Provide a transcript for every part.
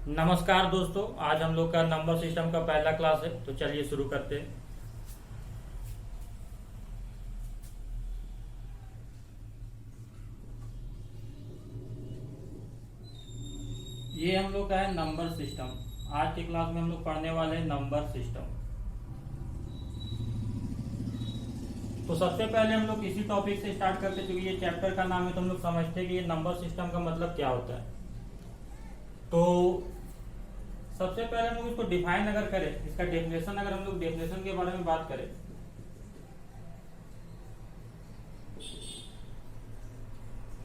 नमस्कार दोस्तों, आज हम लोग का नंबर सिस्टम का पहला क्लास है। तो चलिए शुरू करते हैं। ये हम लोग का है नंबर सिस्टम। आज की क्लास में हम लोग पढ़ने वाले हैं नंबर सिस्टम। तो सबसे पहले हम लोग इसी टॉपिक से स्टार्ट करते हैं, क्योंकि ये चैप्टर का नाम है तो हम लोग समझते हैं कि ये नंबर सिस्टम का मतलब क्या होता है। तो सबसे पहले हम लोग इसको डिफाइन अगर करें, इसका डेफिनेशन अगर हम लोग डेफिनेशन के बारे में बात करें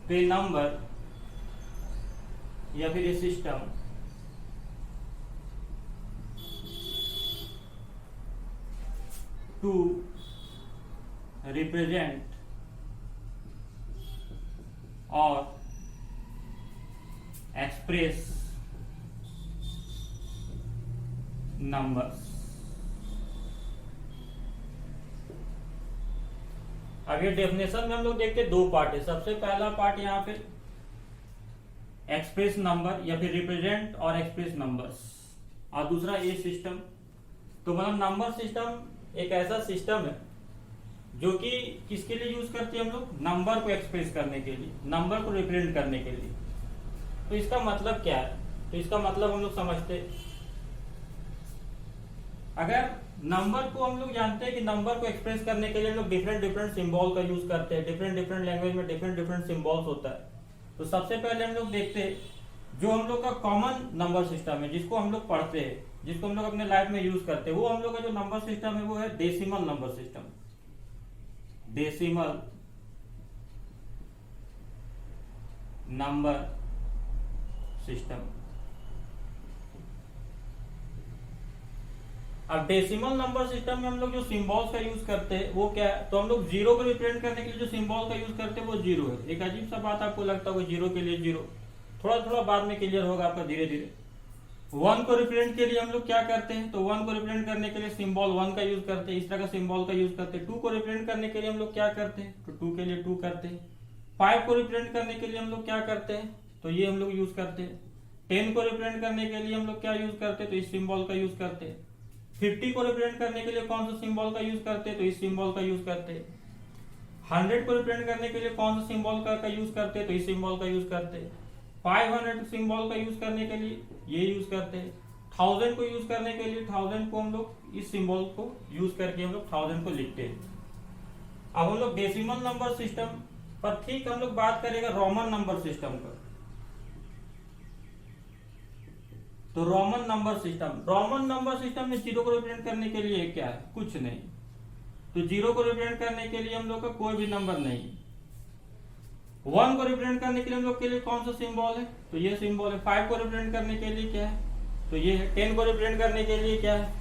तो ये नंबर या फिर ये सिस्टम टू रिप्रेजेंट और एक्सप्रेस नंबर्स। अब ये डेफिनेशन में हम लोग देखते हैं दो पार्ट है। सबसे पहला पार्ट यहाँ पे एक्सप्रेस नंबर या फिर रिप्रेजेंट और एक्सप्रेस नंबर्स, और दूसरा ये सिस्टम। तो मतलब नंबर सिस्टम एक ऐसा सिस्टम है जो कि किसके लिए यूज करते हैं हम लोग, नंबर को एक्सप्रेस करने के लिए, नंबर को रिप्रेजेंट करने के लिए। तो इसका मतलब क्या है, तो इसका मतलब हम लोग समझते हैं। अगर नंबर को हम लोग जानते हैं कि नंबर को एक्सप्रेस करने के लिए हम लोग डिफरेंट डिफरेंट सिंबल का यूज करते हैं, डिफरेंट डिफरेंट लैंग्वेज में डिफरेंट डिफरेंट सिंबल्स होता है। तो सबसे पहले हम लोग देखते हैं जो हम लोग का कॉमन नंबर सिस्टम है, जिसको हम लोग पढ़ते हैं, जिसको हम लोग अपने लाइफ में यूज करते हैं, वो हम लोग का जो नंबर सिस्टम है वो है decimal number system. Decimal number system. अब डेसिमल नंबर सिस्टम में हम लोग जो सिंबल्स का यूज करते हैं वो क्या है, तो हम लोग जीरो को रिप्रेजेंट करने के लिए जो सिंबल का यूज करते हैं वो जीरो है। एक अजीब सा बात आपको लगता होगा जीरो के लिए जीरो, थोड़ा थोड़ा बाद में क्लियर होगा आपका धीरे धीरे। वन को रिप्रेजेंट के लिए हम लोग क्या करते हैं, तो वन को रिप्रेजेंट करने के लिए सिंबल वन का यूज करते हैं, इस तरह का सिंबल का यूज करते हैं। टू को रिप्रेजेंट करने के लिए हम लोग क्या करते हैं, तो टू के लिए टू करते हैं। फाइव को रिप्रेजेंट करने के लिए हम लोग क्या करते हैं, तो ये हम लोग यूज करते हैं। 10 को रिप्रेजेंट करने के लिए हम लोग क्या यूज करते हैं, तो इस सिंबल का यूज करते हैं। 50 को रिप्रेजेंट करने के लिए कौन सा सिंबल का यूज करते हैं, तो इस सिंबल का यूज करते हैं। 100 को रिप्रेजेंट करने के लिए कौन सा सिंबल का यूज करते हैं, तो इस सिंबल का यूज करते हैं। 500 सिंबल का यूज करने के लिए ये यूज करते हैं। 1000 को यूज करने के लिए 1000 को हम लोग इस सिंबल को यूज करके हम लोग 1000 को लिखते हैं। अब हम लोग डेसिमल नंबर सिस्टम पर ठीक हम लोग बात करेंगे रोमन नंबर सिस्टम पर। तो रोमन नंबर सिस्टम में जीरो को रिप्रेजेंट करने के लिए क्या है, कुछ नहीं। तो जीरो को रिप्रेजेंट करने के लिए हम लोग का कोई भी नंबर नहीं। वन को रिप्रेजेंट करने के लिए हम लोग के लिए कौन सा सिंबल है, तो ये सिंबल है। 5 को रिप्रेजेंट करने के लिए क्या है, तो ये है। 10 को रिप्रेजेंट करने के लिए क्या है,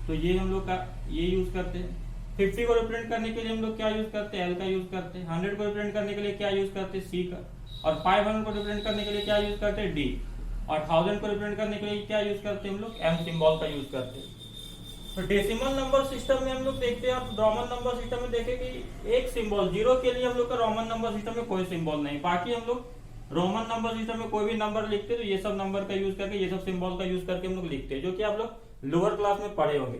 तो ये हम लोग का ये यूज करते हैं। 50 को रिप्रेजेंट करने के लिए हम लोग क्या यूज करते हैं, एल का यूज करते हैं। 100 को रिप्रेजेंट करने के लिए क्या यूज करते हैं, सी का। और 500 को रिप्रेजेंट करने के लिए क्या यूज करते हैं, डी। और 1000 को रिप्रेजेंट करने के लिए क्या यूज करते हैं हम लोग, एम सिंबल का यूज करते हैं। तो डेसिमल नंबर सिस्टम में हम लोग देखते हैं, और रोमन नंबर सिस्टम में देखें कि एक सिंबल जीरो के लिए हम लोग का रोमन नंबर सिस्टम में कोई सिंबल नहीं। बाकी हम लोग रोमन नंबर सिस्टम में कोई भी नंबर लिखते हैं तो ये सब नंबर का यूज करके, ये सब सिंबल का यूज करके हम लोग लिखते हैं, जो कि आप लोग लोअर क्लास में पढ़े होंगे।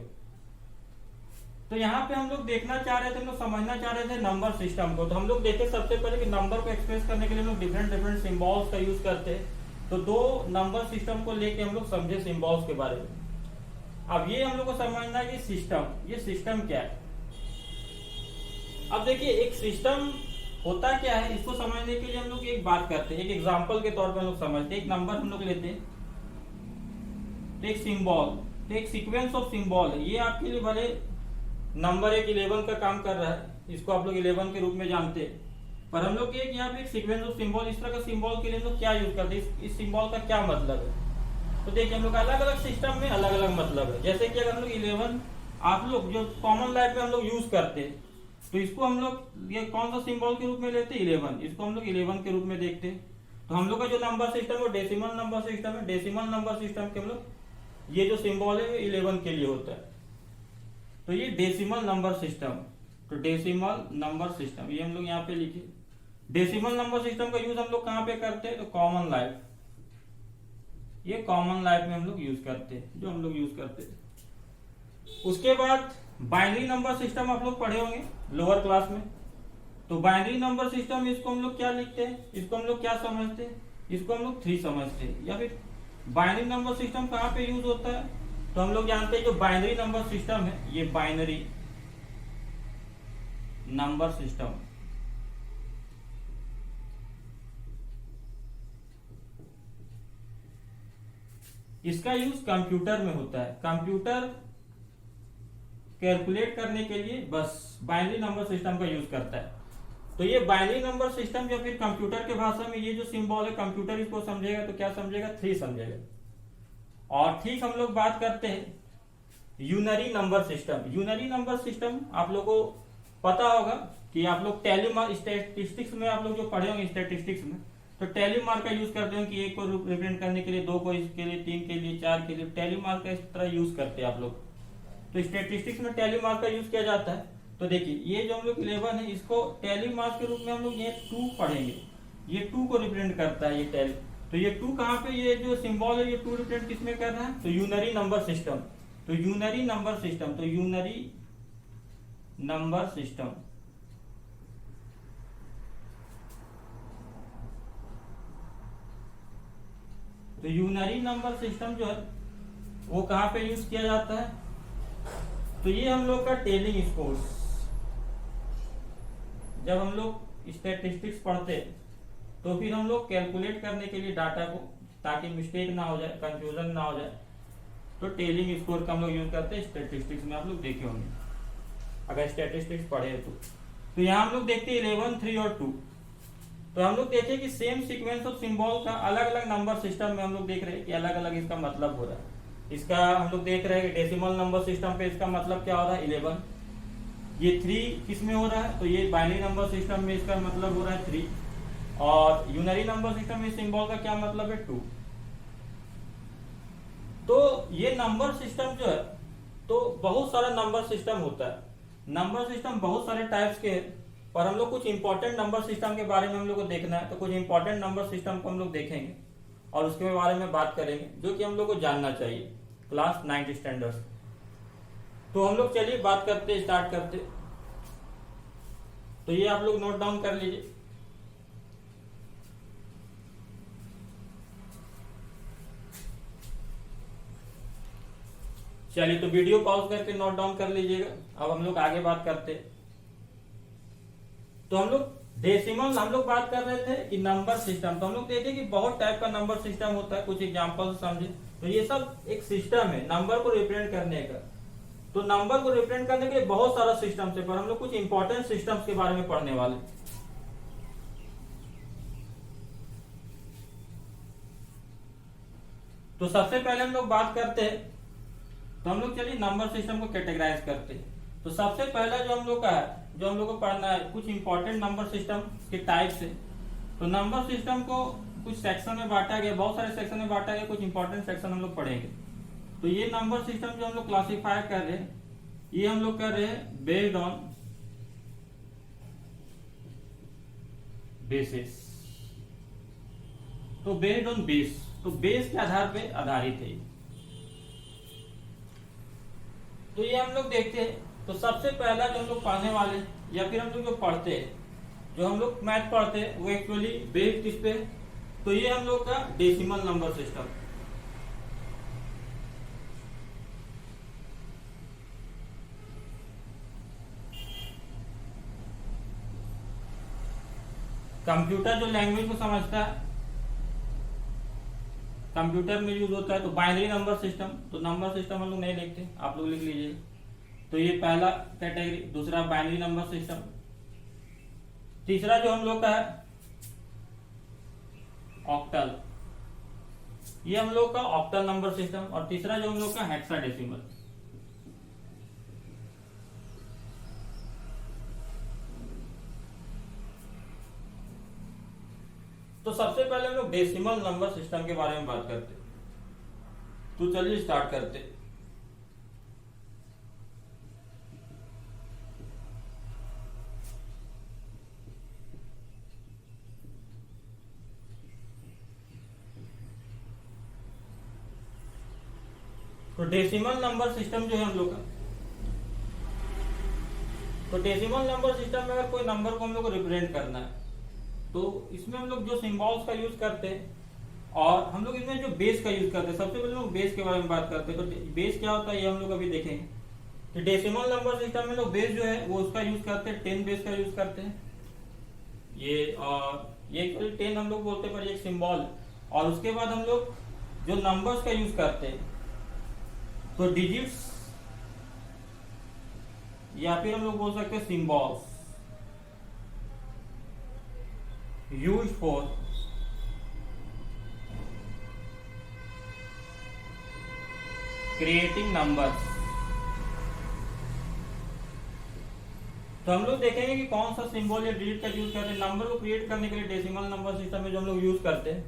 तो यहाँ पे हम लोग देखना चाह रहे थे, हम लोग समझना चाह रहे थे नंबर सिस्टम को। तो हम लोग देखे सबसे पहले कि नंबर को एक्सप्रेस करने के लिए हम लोग डिफरेंट डिफरेंट सिंबल्स का यूज करते हैं। तो दो नंबर सिस्टम को लेके हम लोग समझे सिंबल्स के बारे में। अब ये हम लोग को समझना है कि सिस्टम, ये सिस्टम क्या है। अब देखिए एक सिस्टम होता क्या है, इसको समझने के लिए हम लोग एक बात करते हैं, एक एग्जांपल के तौर पर हम लोग समझते हैं। एक नंबर हम लोग लेते हैं, तो एक सिंबल, तो एक सीक्वेंस ऑफ सिंबल है। ये आपके लिए भले नंबर एक 11 का काम कर रहा है, इसको आप लोग 11 के रूप में जानते हैं, पर हम लोग एक यहाँ पे एक सीक्वेंस ऑफ सिंबल, इस तरह का सिंबल के लिए हम लोग क्या यूज करते हैं, इस सिंबल का क्या मतलब है। तो देखिए हम लोग अलग अलग सिस्टम में अलग अलग मतलब है। जैसे कि अगर हम लोग 11 आप लोग जो कॉमन लाइफ में हम लोग यूज करते हैं, तो इसको हम लोग ये कौन सा सिंबल के रूप में लेते हैं, 11। इसको हम लोग 11 के रूप में देखते हैं। तो हम लोग का जो नंबर सिस्टम है वो डेसिमल नंबर सिस्टम है। डेसिमल नंबर सिस्टम के हम लोग ये जो सिंबल है वो 11 के लिए होता है। तो ये डेसिमल नंबर सिस्टम, तो डेसिमल नंबर सिस्टम ये हम लोग यहाँ पे लिखे। डेसिमल नंबर सिस्टम का यूज हम लोग कहाँ पे करते हैं, तो कॉमन लाइफ, ये कॉमन लाइफ में हम लोग यूज करते हैं, जो हम लोग यूज करते हैं। उसके बाद बाइनरी नंबर सिस्टम आप लोग पढ़े होंगे लोअर क्लास में। तो बाइनरी नंबर सिस्टम, इसको हम लोग क्या लिखते हैं, इसको हम लोग क्या समझते हैं, इसको हम लोग 3 समझते हैं। या फिर बाइनरी नंबर सिस्टम कहाँ पे यूज होता है, तो हम लोग जानते हैं जो बाइनरी नंबर सिस्टम है, ये बाइनरी नंबर सिस्टम इसका यूज कंप्यूटर में होता है। कंप्यूटर कैलकुलेट करने के लिए बस बाइनरी नंबर सिस्टम का यूज करता है। तो ये बाइनरी नंबर सिस्टम या फिर कंप्यूटर के भाषा में ये जो सिंबल है, कंप्यूटर इसको समझेगा तो क्या समझेगा, 3 समझेगा। और ठीक हम लोग बात करते हैं unary number system. Unary number system आप लोगों को पता होगा कि आप लोग टैली स्टैटिस्टिक्स में आप लोग जो पढ़े होंगे स्टैटिस्टिक्स में, तो टैली मार्क का यूज करते हो कि 1 को रिप्रेजेंट करने के लिए, 2 को इसके लिए, 3 के लिए, 4 के लिए टैली मार्क का इस तरह यूज करते हैं आप लोग। तो स्टैटिस्टिक्स में टैली मार्क का यूज किया जाता है। तो देखिए ये जो हम लोग 11 है, इसको टैली मार्क के रूप में हम लोग ये 2 पढ़ेंगे। ये 2 को रिप्रेजेंट करता है ये टैली। तो ये 2 कहाँ पे, ये जो सिंबल है ये 2 रिप्रेजेंट किसमें कर रहा है, तो यूनरी नंबर सिस्टम। तो यूनरी नंबर सिस्टम, तो यूनरी नंबर सिस्टम तो यूनरी नंबर सिस्टम जो है वो कहाँ पे यूज किया जाता है, तो ये हम लोग का टेलिंग स्कोर्स। जब हम लोग स्टैटिस्टिक्स पढ़ते तो फिर हम लोग कैलकुलेट करने के लिए डाटा को, ताकि मिस्टेक ना हो जाए, कंफ्यूजन ना हो जाए, तो टेलिंग स्कोर का हम लोग यूज करते हैं। स्टैटिस्टिक्स में आप लोग देखे होंगे अगर स्टैटिस्टिक्स पढ़े तो यहाँ हम लोग देखते हैं 11, 3 और 2। तो हम लोग देखें कि सेम सीक्वेंस ऑफ सिंबल का अलग अलग नंबर सिस्टम में हम लोग देख रहे हैं कि अलग अलग इसका मतलब हो रहा है। इसका हम लोग देख रहे हैं कि डेसिमल नंबर सिस्टम पे इसका मतलब क्या हो रहा है, 11। ये 3 किस में हो रहा है, तो ये बाइनरी नंबर सिस्टम में इसका मतलब हो रहा है 3। और यूनरी नंबर सिस्टम में सिंबल का क्या मतलब है, 2। तो ये नंबर सिस्टम जो है, तो बहुत सारा नंबर सिस्टम होता है। नंबर सिस्टम बहुत सारे टाइप्स के हैं, पर हम लोग कुछ इंपॉर्टेंट नंबर सिस्टम के बारे में हम लोग को देखना है। तो कुछ इंपॉर्टेंट नंबर सिस्टम को हम लोग देखेंगे और उसके बारे में बात करेंगे, जो कि हम लोग को जानना चाहिए क्लास 9th स्टैंडर्ड। तो हम लोग चलिए बात करते, स्टार्ट करते। तो ये आप लोग नोट डाउन कर लीजिए। चलिए तो वीडियो पॉज करके नोट डाउन कर लीजिएगा। अब हम लोग आगे बात करते। तो हम लोग डेसिमल हम लोग बात कर रहे थे कि नंबर सिस्टम, तो हम लोग देखे कि बहुत टाइप का नंबर सिस्टम होता है। कुछ एग्जांपल समझे, तो ये सब एक सिस्टम है नंबर को रिप्रेजेंट करने का। तो नंबर को रिप्रेजेंट करने के लिए बहुत सारा सिस्टम है, पर हम लोग कुछ इंपॉर्टेंट सिस्टम्स के बारे में पढ़ने वाले। तो सबसे पहले हम लोग बात करते हैं, तो हम लोग चलिए नंबर सिस्टम को कैटेगराइज करते हैं। तो सबसे पहला जो हम लोग का है, जो हम लोग को पढ़ना है, कुछ इंपॉर्टेंट नंबर सिस्टम के टाइप्स है। तो नंबर सिस्टम को कुछ सेक्शन में बांटा गया, बहुत सारे सेक्शन में बांटा गया, कुछ इंपॉर्टेंट सेक्शन हम लोग पढ़ेंगे। तो ये नंबर सिस्टम जो हम लोग क्लासीफाई कर रहे हैं, ये हम लोग कर रहे हैं बेस्ड ऑन बेसिस। तो बेस्ड ऑन बेस, तो बेस के आधार पे आधारित है। तो ये हम लोग देखते हैं। तो सबसे पहला जो हम लोग पढ़ने वाले, या फिर हम लोग जो पढ़ते हैं, जो हम लोग मैथ पढ़ते हैं, वो एक्चुअली बेस्ड किस पे, तो ये हम लोग का डेसिमल नंबर सिस्टम। कंप्यूटर जो लैंग्वेज को समझता है, कंप्यूटर में यूज होता है। तो बाइनरी नंबर सिस्टम, तो नंबर सिस्टम हम लोग नहीं लिखते, आप लोग लिख लीजिए। तो ये पहला कैटेगरी। दूसरा बाइनरी नंबर सिस्टम। तीसरा जो हम लोग का है ऑक्टल, ये हम लोग का ऑक्टल नंबर सिस्टम। और तीसरा जो हम लोग का हेक्साडेसिमल। तो सबसे पहले हम लोग डेसिमल नंबर सिस्टम के बारे में बात करते। तो चलिए स्टार्ट करते। तो डेसिमल नंबर सिस्टम जो है हम लोग का, तो डेसिमल नंबर सिस्टम में अगर कोई नंबर को हम लोग को रिप्रेजेंट करना है तो इसमें हम लोग जो सिंबल्स का यूज करते हैं और हम लोग इसमें जो बेस का यूज करते हैं, सबसे पहले लोग बेस के बारे में बात करते हैं। तो बेस क्या होता है ये हम लोग अभी देखेंगे। तो डेसिमल नंबर सिस्टम में लोग बेस जो है वो उसका यूज करते हैं, 10 बेस का यूज करते हैं। ये 10 हम लोग बोलते हैं, पर ये एक सिंबल। और उसके बाद हम लोग जो नंबर्स का यूज करते हैं तो डिजिट्स या फिर हम लोग बोल सकते हैं symbols used for creating numbers. तो हम लोग देखेंगे कि कौन सा सिंबल या डिजिट का यूज करते हैं नंबर को क्रिएट करने के लिए। डेसिमल नंबर सिस्टम में जो हम लोग यूज करते हैं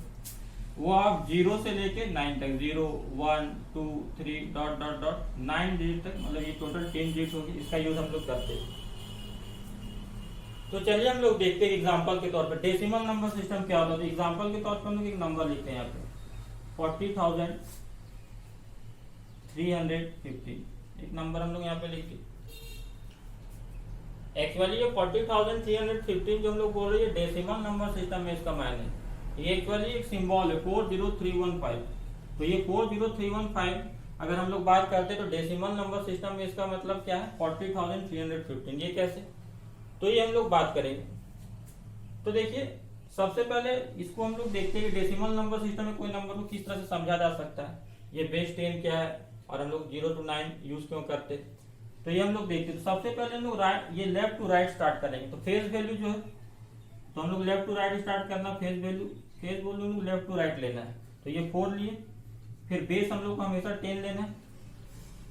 वो आप 0 से लेके 9 तक, 0 1 2 3 डॉट डॉट डॉट 9 डिजिट तक, मतलब ये टोटल 10 डिजिट होगी, इसका यूज हम लोग करते हैं। तो चलिए हम लोग देखते हैं एग्जांपल के तौर पर डेसिमल नंबर सिस्टम क्या होता है। एग्जांपल के तौर पर हम लोग एक नंबर लिखते हैं यहाँ पे 40,315, एक नंबर हम लोग यहाँ पे लिखते हैं। एक्चुअली ये 40,315 जो हम लोग बोल रहे हैं डेसिमल नंबर सिस्टम में, इसका मायने ये एक्चुअली एक सिंबल है 40315। तो ये 40315 अगर हम लोग बात करते हैं तो डेसिमल नंबर सिस्टम में इसका मतलब क्या है 40,315। ये कैसे, तो ये हम लोग बात करेंगे। तो देखिए सबसे पहले इसको हम लोग देखते हैं कि डेसिमल नंबर सिस्टम में कोई नंबर को किस तरह से समझा जा सकता है, ये बेस 10 क्या है और हम लोग 0 to 9 यूज क्यों करते हैं। तो ये हम लोग देखते हैं। तो सबसे पहले हम लोग ये लेफ्ट टू राइट स्टार्ट करेंगे। तो फेस वैल्यू जो है तो हम लोग लेफ्ट टू राइट स्टार्ट करना, face value left to right लेना है। तो ये 4 लिए, फिर बेस हम लोग को हमेशा 10 लेना है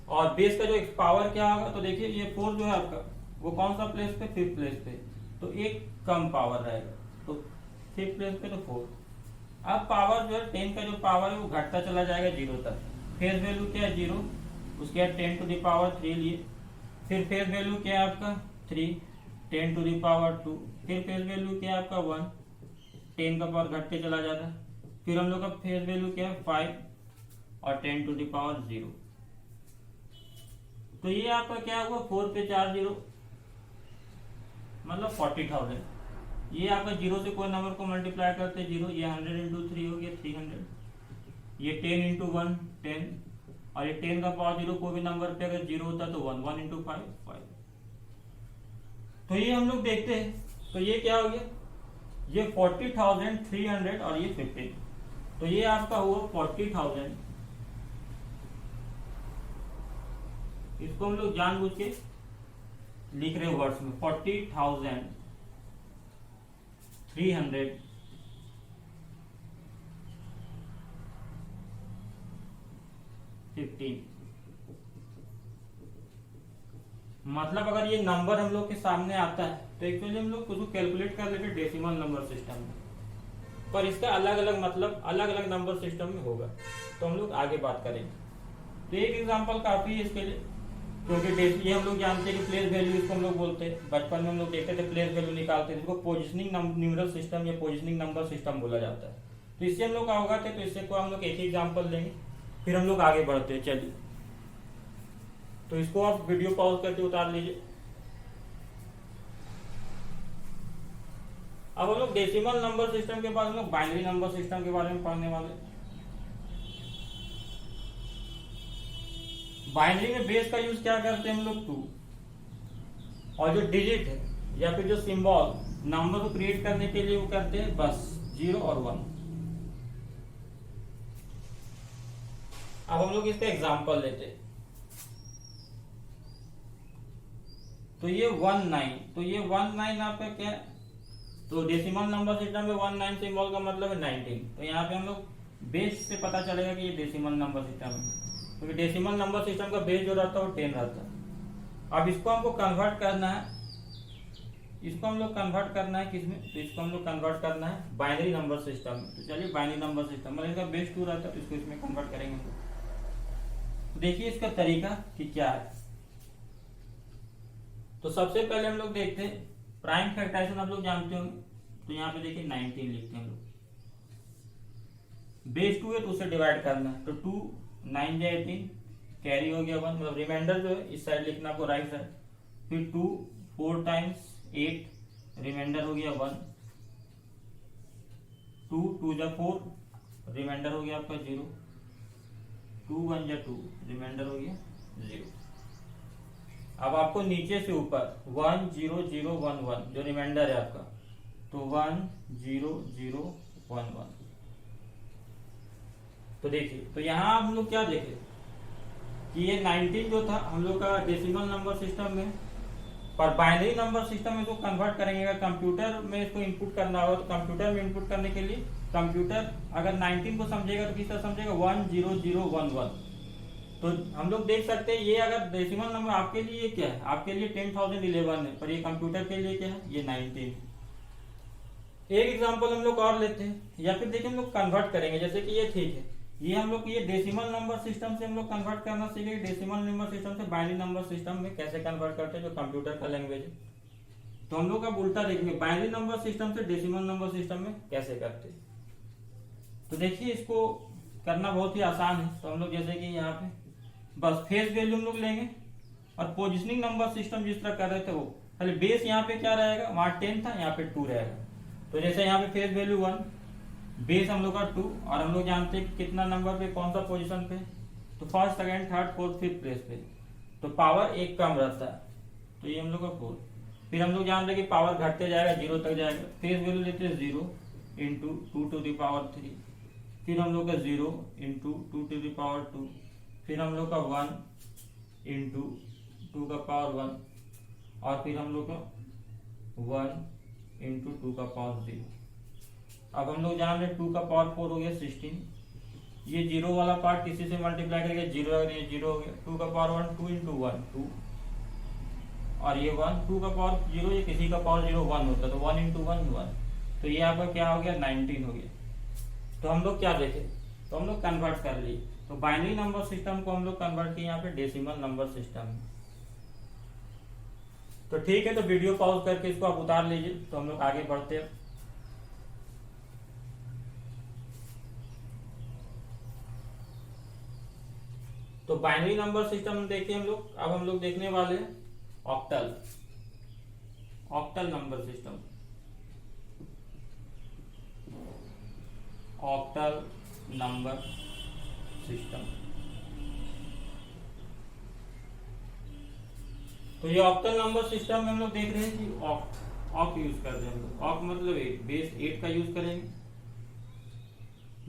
और बेस का जो पावर क्या होगा, तो देखिए ये 4 जो है आपका वो कौन सा प्लेस पे, 5th प्लेस पे, तो एक कम पावर रहेगा, तो 5th प्लेस पे तो 4। अब पावर जो है 10 का जो पावर है वो घटता चला जाएगा 0 तक। फेस वैल्यू क्या है 0, उसके बाद 10 to the power 3 लिए, फिर फेस वैल्यू क्या है आपका 3, 10 to the power 2, फिर फेस वैल्यू क्या है आपका 1, 10 का पावर घटते चला जाता है, फिर हम लोग का फेस वैल्यू क्या है 5 और 10 to the power 0। तो ये आपका क्या हुआ 4 पे 4 0 मतलब 40,000। ये आपका 0 से कोई नंबर को मल्टीप्लाई करते 0, ये 100 into 3 हो गया 300, ये 10 into 1 10 और ये 10 का पावर 0 कोई भी नंबर पे अगर 0 होता तो 1 1 into 5 5। तो ये हम लोग देखते हैं। तो ये क्या हो गया, ये 40,300 और ये 15। तो ये आपका हुआ 40,000। इसको हम लोग जानबूझ के लिख रहे वर्ड्स में 40,315। मतलब अगर ये नंबर हम लोग के सामने आता है तो एक्चुअली हम लोग उसको कैलकुलेट कर लेते डेसिमल नंबर सिस्टम में, पर इसका अलग अलग मतलब अलग अलग नंबर सिस्टम में होगा। तो हम लोग आगे बात करेंगे। तो एक एग्जांपल काफी है इसके लिए, क्योंकि ये हम लोग जानते हैं कि प्लेस वैल्यू इसको हम लोग बोलते हैं। बचपन में हम लोग देखते थे प्लेस वैल्यू निकालते थे, इसको पोजिशनिंग न्यूमरल सिस्टम या पोजिशनिंग नंबर सिस्टम बोला जाता है। तो इससे हम लोग अवगत है, तो इससे को हम लोग एक ही एग्जाम्पल लेंगे, फिर हम लोग आगे बढ़ते हैं। चलिए तो इसको आप वीडियो पॉज करके उतार लीजिए। अब हम लोग डेसिमल नंबर सिस्टम के बाद हम लोग बाइनरी नंबर सिस्टम के बारे में पढ़ने वाले। बाइनरी में बेस का यूज क्या करते हैं हम लोग 2, और जो डिजिट है या फिर जो सिंबल नंबर को क्रिएट करने के लिए वो करते हैं बस 0 और 1। अब हम लोग इसका एग्जांपल लेते हैं। तो ये 19, तो ये 19 आपका क्या है, तो डेसिमल नंबर सिस्टम में 19 सिंबल का मतलब है 19। तो यहाँ पे हम लोग बेस से पता चलेगा कि ये डेसिमल नंबर सिस्टम है, क्योंकि डेसिमल नंबर सिस्टम का बेस जो रहता है वो 10 रहता है। अब इसको हमको कन्वर्ट करना है, इसको हम लोग कन्वर्ट करना है किसमें, तो इसको हम लोग कन्वर्ट करना है बाइनरी नंबर सिस्टम में। तो चलिए बाइनरी नंबर सिस्टम मतलब इसका बेस 2 रहता है, तो इसको इसमें कन्वर्ट करेंगे। तो देखिए इसका तरीका कि क्या है। तो सबसे पहले हम लोग देखते हैं प्राइम फैक्टराइजेशन, हम लोग जानते होंगे। तो यहाँ पे देखिए 19 लिखते हैं हम लोग, बेस 2 है तो उसे डिवाइड करना है। तो 2 9 18 कैरी हो गया 1, मतलब रिमाइंडर जो है इस साइड लिखना आपको राइट साइड, फिर 2 4 टाइम्स 8, रिमाइंडर हो गया 1, 2 2 जा 4, रिमाइंडर हो गया आपका 0, 2 1 जा 2, रिमाइंडर हो गया 0। अब आपको नीचे से ऊपर 1 0 0 1 1 जो रिमाइंडर है आपका, तो 1 0 0 1 1। तो देखिए, तो यहाँ हम लोग क्या देखे कि ये 19 जो था हम लोग का डेसिमल नंबर सिस्टम में, पर बाइनरी नंबर सिस्टम में इसको कन्वर्ट करेंगे। अगर कंप्यूटर में इसको इनपुट करना हो तो कंप्यूटर में इनपुट करने के लिए कंप्यूटर अगर 19 को समझेगा तो किस तरह समझेगा, 1 0 0 1 1। तो हम लोग देख सकते हैं ये अगर डेसिमल नंबर आपके लिए क्या है, आपके लिए 10,011 है, पर ये कंप्यूटर के लिए क्या है, ये 19। एक एग्जांपल हम लोग और लेते हैं, या फिर देखिए हम लोग कन्वर्ट करेंगे। जैसे कि ये ठीक है, ये हम लोग ये डेसिमल नंबर सिस्टम से हम लोग कन्वर्ट करना सीखेंगे। डेसिमल नंबर सिस्टम से बाइनरी नंबर सिस्टम में कैसे कन्वर्ट करते हैं, जो कंप्यूटर का लैंग्वेज है। तो हम लोग अब उल्टा देखेंगे, बाइनरी नंबर सिस्टम से डेसिमल नंबर सिस्टम में कैसे करते हैं। तो देखिए इसको करना बहुत ही आसान है। तो हम लोग जैसे कि यहाँ पे बस फेस वैल्यू हम लोग लेंगे, और पोजिशनिंग नंबर सिस्टम जिस तरह कर रहे थे वो, खाली बेस यहाँ पे क्या रहेगा, वहां 10 था, यहाँ पे 2 रहेगा। तो जैसे यहाँ पे फेस वैल्यू 1, बेस हम लोग का 2, और हम लोग जानते हैं कितना नंबर पे, कौन सा पोजीशन पे, तो first second third fourth fifth place पे, तो पावर 1 कम रहता है, तो ये हम लोग का 4। फिर हम लोग जानते हैं कि पावर घटते जाएगा, 0 तक जाएगा। फेस वैल्यू लेते हैं 0 इंटू 2 टू द पावर 3, फिर हम लोग का 0 इंटू 2 टू द पावर 2, फिर हम लोग का 1 इंटू 2 का पावर 1, और फिर हम लोग का 1 इंटू 2 का पावर 0। अब हम लोग जान रहे 2 का पावर 4 हो गया 16। ये 0 वाला पार्ट किसी से मल्टीप्लाई करेंगे 0 हो गया, 0 हो गया। 2 का पावर 1, 2 इंटू 1 2, और ये 1 2 का पावर 0, ये किसी का पावर 0 1 होता है, तो 1 इंटू 1 1, तो ये आपका क्या हो गया 19 हो गया। तो हम लोग क्या देखे, तो हम लोग कन्वर्ट कर लिए। तो बाइनरी नंबर सिस्टम को हम लोग कन्वर्ट किए यहाँ पे डेसिमल नंबर सिस्टम में। तो ठीक है, तो वीडियो पॉज करके इसको आप उतार लीजिए, तो हम लोग आगे बढ़ते हैं। तो बाइनरी नंबर सिस्टम देखे हम लोग, अब हम लोग देखने वाले हैं octal, octal number system, octal number system. तो ये ऑक्टल नंबर सिस्टम में हम लोग देख रहे हैं कि ऑक्ट यूज करते हैं हम लोग। ऑक्ट मतलब 8, बेस 8 का यूज करेंगे,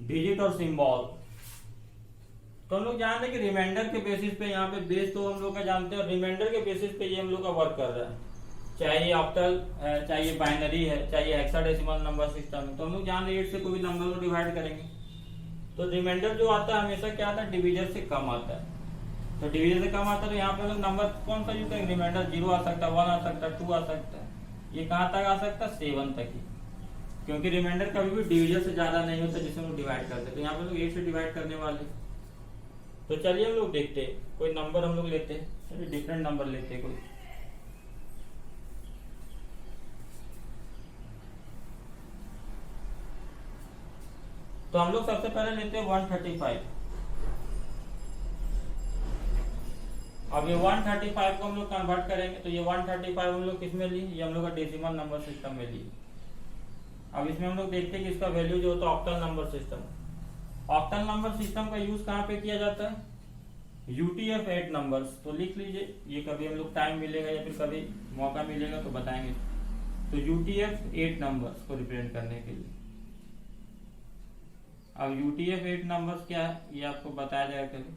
डिजिट और सिंबल। तो हम लोग जानते हैं कि रिमाइंडर के बेसिस पे, यहाँ पे बेस तो हम लोग का जानते हैं, और रिमाइंडर के बेसिस पे ये हम लोग का वर्क कर रहा है। चाहे ये ऑक्टल है, चाहे ये बाइनरी है, चाहे ये हेक्साडेसिमल नंबर सिस्टम है। तो हम लोग जान रहे 8 से कोई भी नंबर को डिवाइड करेंगे तो रिमाइंडर जो आता है हमेशा क्या आता है, डिविजन से कम आता है। तो डिवीजन से कम आता है, तो यहाँ पे लोग नंबर कौन सा यूज करेंगे, रिमाइंडर 0 आ सकता है, 1 आ सकता है, 2 आ सकता है। ये कहाँ तक आ सकता है, 7 तक ही, क्योंकि रिमाइंडर कभी भी डिवीजन से ज्यादा नहीं होता जिसे हम लोग डिवाइड करते हैं। तो यहाँ पे लोग 8 से डिवाइड करने वाले। तो चलिए हम लोग देखते हैं, कोई नंबर हम लोग लेते हैं, चलिए डिफरेंट नंबर लेते हैं कोई। तो हम लोग सबसे पहले लेते हैं 135। अब ये 135 को हम लोग कन्वर्ट करेंगे, तो ये 135 हम लोग किस में लिए, ये हम लोग का डेसिमल नंबर सिस्टम में लिए। अब इसमें हम लोग देखते हैं कि इसका वैल्यू जो होता है octal number system. Octal number system का यूज कहाँ पे किया जाता है, UTF-8 नंबर्स। तो लिख लीजिए, ये कभी हम लोग टाइम मिलेगा या फिर कभी मौका मिलेगा तो बताएंगे। तो UTF-8 नंबर्स को रिप्रेजेंट करने के लिए, अब UTF-8 नंबर्स क्या है ये आपको बताया जाएगा कभी।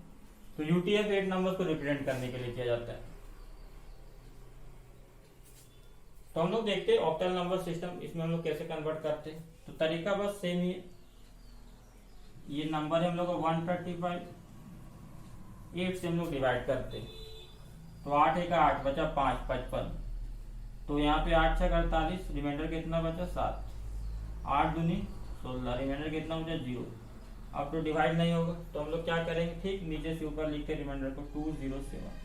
तो UTF-8 नंबर्स को रिप्रेजेंट करने के लिए किया जाता है। तो हम लोग देखते हैं ऑक्टल नंबर सिस्टम, इसमें हम लोग कैसे कन्वर्ट करते हैं। तो तरीका बस सेम ही है। ये नंबर है हम लोग का 135, 8 से हम लोग डिवाइड करते हैं। तो 8 एक 8 बचा 5 55, तो यहाँ पे 8 6 48, रिमाइंडर कितना बचा 7, 8 दूनी 16, रिमाइंडर कितना बचा 0। अब तो डिवाइड नहीं होगा, तो हम लोग क्या करेंगे, ठीक नीचे से ऊपर लिखते रिमाइंडर को 207।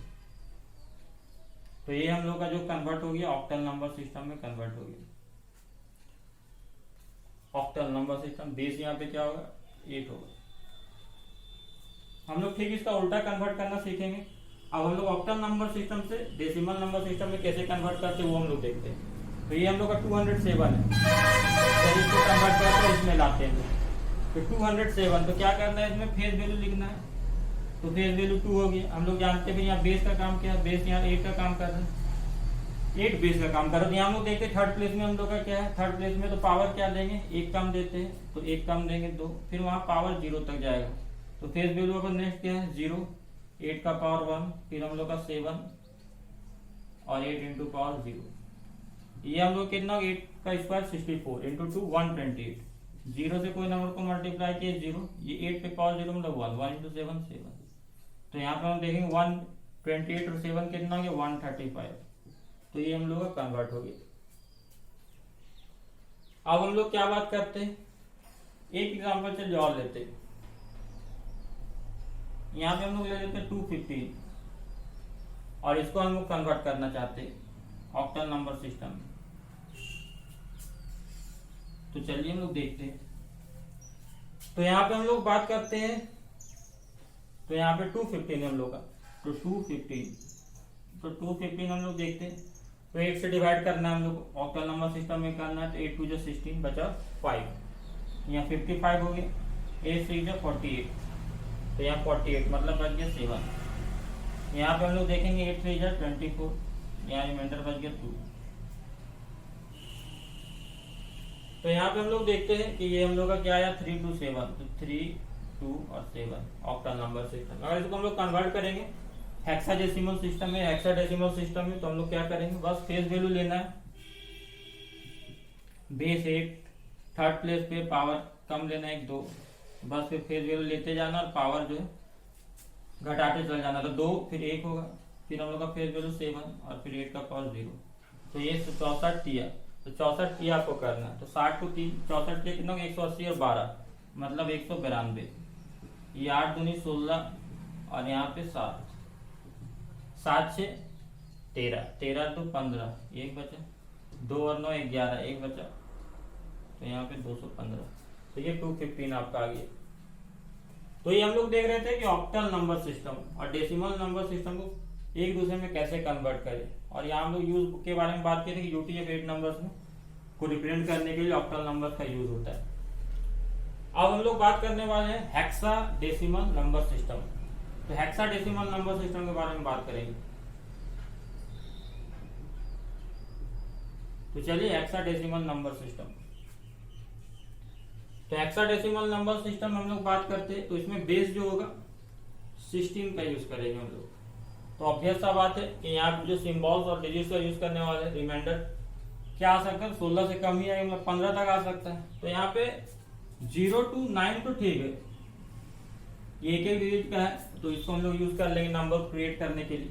तो ये हम लोग का जो कन्वर्ट हो गया ऑक्टल नंबर सिस्टम में कन्वर्ट हो गया। ऑक्टल नंबर सिस्टम बेस यहाँ पे क्या होगा 8 होगा। हम लोग ठीक इसका उल्टा कन्वर्ट करना सीखेंगे। अब हम लोग ऑक्टल नंबर सिस्टम से डेसिमल नंबर सिस्टम में कैसे कन्वर्ट करते हैं वो हम लोग देखते हैं। तो ये हम लोग का 207 है, तो इसको कन्वर्ट करके इसमें लाते हैं। तो 207, तो क्या करना है इसमें फेस वैल्यू लिखना है। तो फेस वैल्यू 2 होगी। हम लोग जानते हैं यहाँ बेस का काम क्या है, बेस यहाँ 8 का काम कर रहा है, 8 बेस का काम कर रहा है। यहाँ हम लोग देखते हैं थर्ड प्लेस में हम लोग का क्या है, थर्ड प्लेस में तो पावर क्या देंगे, 1 कम देते हैं, तो 1 कम देंगे 2, फिर वहाँ पावर 0 तक जाएगा। तो फेस वैल्यू का नेक्स्ट क्या है 0, 8 का पावर 1, फिर हम लोग का 7 और 8 इंटू पावर 0। ये हम लोग कितना 8 का स्क्वायर 64 इंटू 2 128। 0 से कोई नंबर को मल्टीप्लाई किए 0, ये 8 पे पावर 0 मतलब 1, 1 इंटू 7 7। तो यहाँ पे हम देखेंगे 128 और 7 कितना हो गया 135। तो ये हम लोग का कन्वर्ट हो गया। अब हम लोग क्या बात करते हैं, एक एग्जांपल चलिए और लेते हैं। यहाँ पे हम लोग ले लेते हैं 215 और इसको हम लोग कन्वर्ट करना चाहते हैं ऑक्टल नंबर सिस्टम में। तो चलिए हम लोग देखते हैं। तो यहाँ पे हम लोग बात करते हैं, तो यहाँ पे 215 है हम लोग का, तो 215 हम लोग देखते हैं। तो 8 से डिवाइड करना है हम लोग ऑक्टल नंबर सिस्टम में करना है। तो 8 2 16 बचा 5, यहाँ 55 हो गया, 8 3 48, तो यहाँ 48 मतलब बच गया 7। यहाँ पे हम लोग देखेंगे 8 3 24, यहाँ रिमाइंडर बच गया 2। तो यहाँ पे हम लोग देखते हैं कि ये हम लोग का क्या आया 3 2 7, तो 3 2 और 7 ऑक्टल नंबर सिस्टम। अगर इसको हम लोग कन्वर्ट करेंगे हेक्साडेसिमल सिस्टम में, हेक्साडेसिमल सिस्टम में, तो हम लोग क्या करेंगे, बस फेस वैल्यू लेना है, बेस 8, थर्ड प्लेस पे पावर कम लेना है 1 2, बस फिर फेस वैल्यू लेते जाना और पावर जो है घटाते चल जाना। तो 2 फिर 1 होगा, फिर हम लोग का फेस वैल्यू 7 और फिर 8 का पावर 0। तो ये 64 टी है, तो 64 टी आपको करना है। तो 60 को 3 64 टी कितना 180 और 12 मतलब 192। ये 8 दूनी 16 और यहाँ पे 7, 7 6 13, 13 2 15, 1 बचा, 2 और 9 11, 1 बचा, तो यहाँ पे 215। तो ये 215 आपका आ गया। तो ये हम लोग देख रहे थे कि ऑक्टल नंबर सिस्टम और डेसिमल नंबर सिस्टम को एक दूसरे में कैसे कन्वर्ट करें, और यहाँ हम लोग यूज के बारे में बात किए थे कि UTF-8 नंबर्स में को रिप्रेजेंट करने के लिए ऑक्टल नंबर का यूज होता है। अब हम लोग बात करने वाले हैं हेक्साडेसिमल नंबर सिस्टम। तो हेक्साडेसिमल नंबर सिस्टम के बारे में बात करेंगे। तो चलिए हेक्साडेसिमल नंबर सिस्टम। तो हेक्साडेसिमल नंबर सिस्टम हम लोग बात करते हैं, तो इसमें बेस जो होगा 16 का यूज करेंगे हम लोग। तो ऑब्वियस सा बात है कि यहाँ जो सिंबल्स और डिजिट्स का यूज करने वाले हैं, रिमाइंडर क्या आ सकता है 16 से कम ही आएगा, मतलब 15 तक आ सकता है। तो यहाँ पे 0 to 9 तो ठीक है, ये एक डिजिट का है, तो इसको हम लोग यूज कर लेंगे नंबर क्रिएट करने के लिए।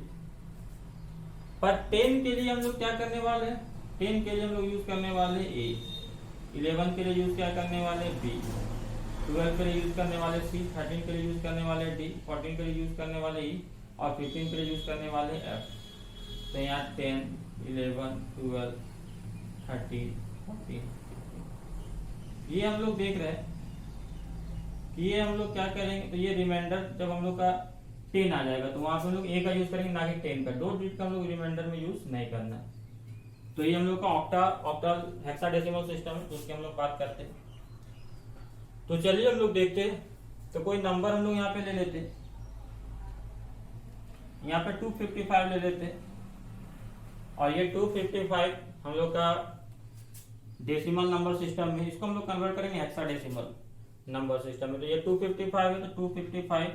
पर 10 के लिए हम लोग क्या करने वाले हैं, 10 के लिए हम लोग यूज करने वाले ए, 11 के लिए यूज क्या करने वाले बी, 12 के लिए यूज करने वाले सी, 13 के लिए यूज करने वाले डी, 14 के लिए यूज करने वाले ई और 15 के लिए यूज करने वाले एफ। तो यहाँ 10 11 12 13 14 ये हम लोग देख रहे हैं कि ये हम लोग क्या करेंगे। तो ये रिमाइंडर जब हम लोग का 10 आ जाएगा तो वहां पे हम लोग ए का यूज करेंगे, ना कि 10 का। 2 डिजिट का हम लोग रिमाइंडर में यूज नहीं करना है। तो ये हम लोग का ऑक्टल हेक्साडेसिमल सिस्टम है, उसकी हम लोग बात करते हैं। तो चलिए हम लोग देखते हैं। तो कोई नंबर हम लोग यहाँ पे ले लेते हैं, यहाँ पे 255 ले लेते हैं, और ये 255 हम लोग का डेसिमल नंबर सिस्टम में, इसको हम लोग कन्वर्ट करेंगे हेक्साडेसिमल नंबर सिस्टम में। तो ये 255 है, तो 255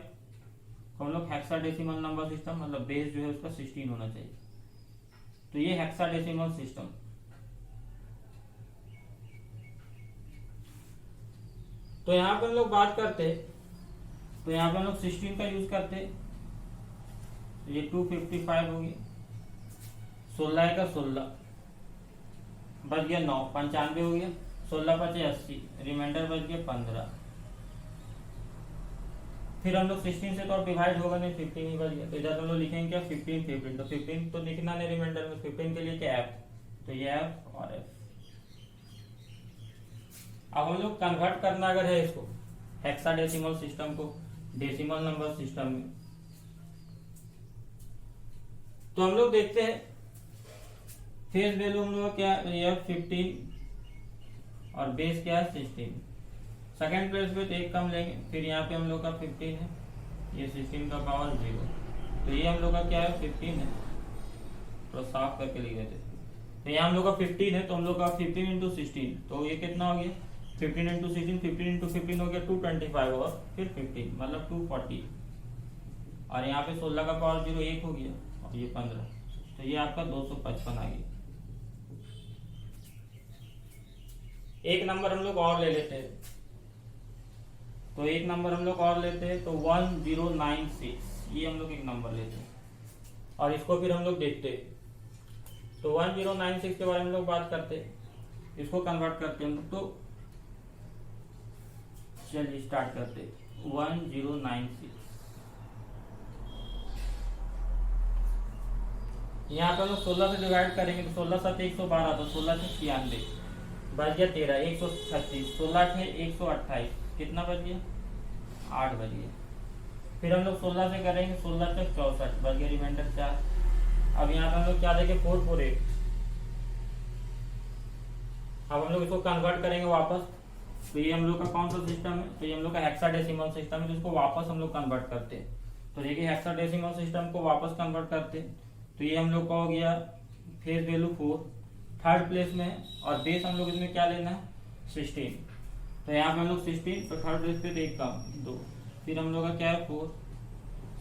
हम लोग हेक्साडेसिमल नंबर सिस्टम, मतलब बेस जो है उसका 16 होना चाहिए। तो ये हेक्साडेसिमल सिस्टम। तो यहाँ पे हम लोग बात करते हैं, तो यहाँ पे हम लोग 16 का यूज करते हैं। तो ये 255 हो गया, 16 का 16 बच गया 9, 95 हो गया, 16 पचे 80, रिमाइंडर बच गया 15। फिर हम लोग 16 से तो डिवाइड होगा नहीं, 15 ही बच गया। तो इधर हम लोग लिखेंगे क्या 15 15, तो 15 तो लिखना नहीं रिमाइंडर में, 15 के लिए क्या एफ, तो ये एफ और एफ। अब हम लोग कन्वर्ट करना अगर है इसको हेक्साडेसिमल सिस्टम को, डेसिमल नंबर सिस्टम में। तो हम लोग देखते हैं फेस वैल्यू हम लोग क्या है 15 और बेस क्या है 16। सेकेंड प्लेस पे तो एक कम लेंगे, फिर यहाँ पे हम लोग का 15 है, ये 16 का पावर 0, तो ये हम लोग का क्या है 15 है, तो साफ करके लिख देते। तो यहाँ हम लोग का 15 है, तो हम लोग का 15 इंटू 16, तो ये कितना हो गया 15 इंटू 16, 15 इंटू 15 हो गया 225 और फिर 15 मतलब 240, और यहाँ पे 16 का पावर 0 1 हो गया और ये 15, तो ये आपका 255 आ गया। एक नंबर हम लोग और ले लेते हैं, तो एक नंबर हम लोग और लेते हैं, तो 1096, ये हम लोग एक नंबर लेते हैं और इसको फिर हम लोग देखते हैं। तो 1096 के बारे में हम लोग बात करते हैं, इसको कन्वर्ट करते हैं हम लोग। तो चलिए स्टार्ट करते हैं। 1096 यहाँ पे हम लोग 16 से डिवाइड करेंगे, तो 16 7 112, तो 16 से 96 बच गया 13, 136, 16 है 128, कितना बच गया 8 बच गया। फिर हम लोग 16 से करेंगे, 16 तक 64 बच गया, रिमाइंडर 4। अब यहाँ पे हम लोग क्या देखें 448। अब हम लोग इसको कन्वर्ट करेंगे वापस, तो ये हम लोग का कौन सा सिस्टम है, तो ये हम लोग का हेक्साडेसिमल सिस्टम है, तो इसको वापस हम लोग कन्वर्ट करते हैं। तो देखिए हेक्साडेसिमल सिस्टम को वापस कन्वर्ट करते हैं, तो ये हम लोग का हो गया फेस वैल्यू 4 थर्ड प्लेस में है, और बेस हम लोग इसमें क्या लेना है 16, तो यहाँ पे हम लोग 16, तो थर्ड प्लेस पे तो एक कम 2, फिर हम लोग का क्या है 4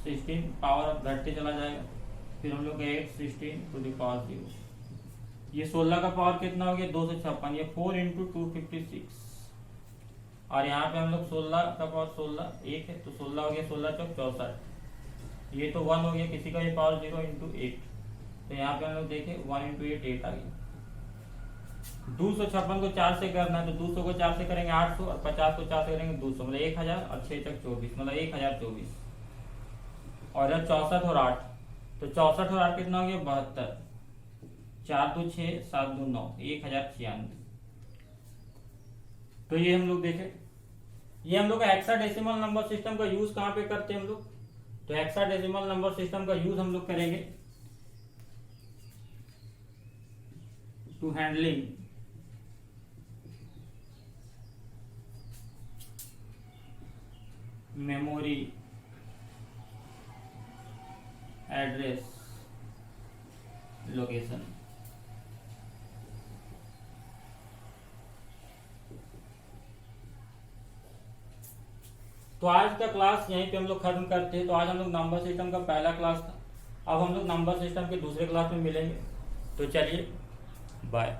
16 पावर घटते चला जाएगा, फिर हम लोग का 8 16 टू द पावर 0, ये 16 का पावर कितना हो गया 256, ये 4 इंटू 256, और यहाँ पे हम लोग 16 का पावर 16 1 है, तो 16 हो गया 16 चौक 64, ये तो 1 हो गया, किसी का भी पावर 0 इंटू 8, तो यहाँ पे हम लोग देखें 1 इंटू 8 आ गया। 256 को 4 से करना है, तो 200 को 4 से करेंगे 800, और 50 को 4 से करेंगे 200, मतलब 1000, और 6 तक 24 मतलब 1024, और यह 64 और 8, तो 64 और 8 कितना हो गया 72, 4 2 6 7 2 9 1096। तो ये हम लोग देखें, ये हम लोग का हेक्साडेसिमल नंबर सिस्टम का यूज कहाँ पे करते हैं हम लोग, तो हेक्साडेसिमल नंबर सिस्टम का यूज हम लोग करेंगे to handling memory address location. तो आज का क्लास यहीं पे हम लोग खत्म करते हैं। तो आज हम लोग नंबर सिस्टम का पहला क्लास था, अब हम लोग नंबर सिस्टम के दूसरे क्लास में मिलेंगे। तो चलिए बाय।